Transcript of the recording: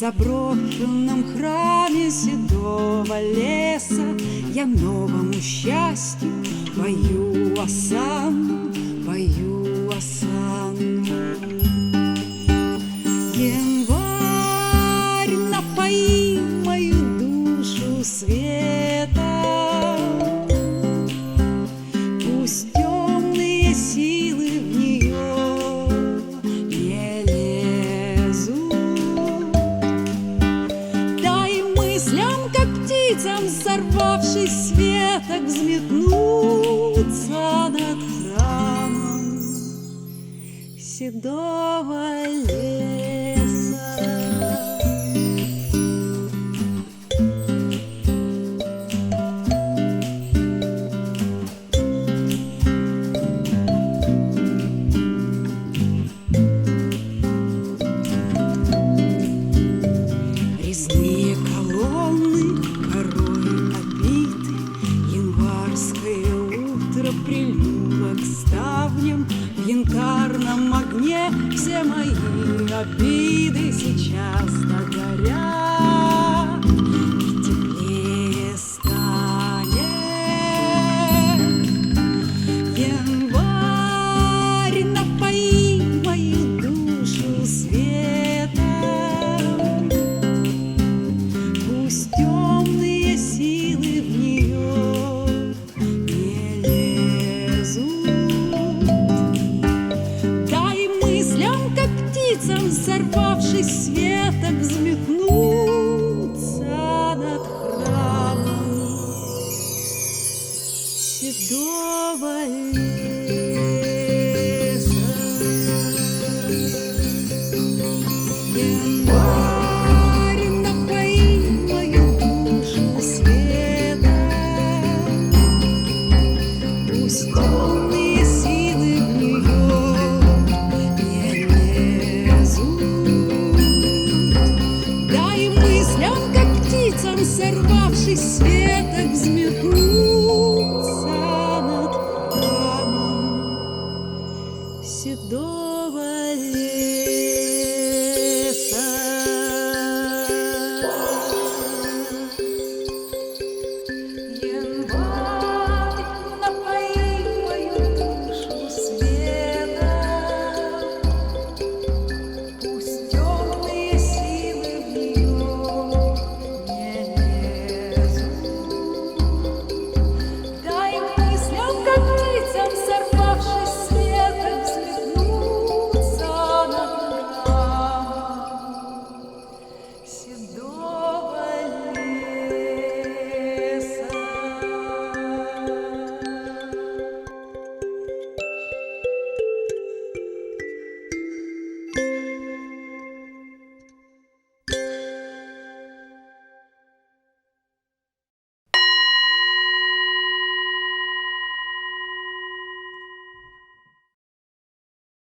заброшенном храме седого леса я новому счастью пою осанну, пою осанну. Январь, напои мою душу светом, пусть темные силы в нее не лезут. Дай мыслям, как птицам, сорвавшись с веток, взметнуться над храмом седого леса. Резные колонны корой обиты, январское утро прильнуло к ставням. В янтарном огне все мои обиды сейчас догорят, и теплее станет. Январь, напои мою душу светом, пусть темные силы в нее не лезут. Дай мыслям, как птицам, сорвавшись с веток, взметнуться над храмом седого леса. Январь, напои мою душу светом, пусть темные силы в нее не лезут. Дай мыслям, как птицам, сорвавшись с веток, взметнуться над храмом седого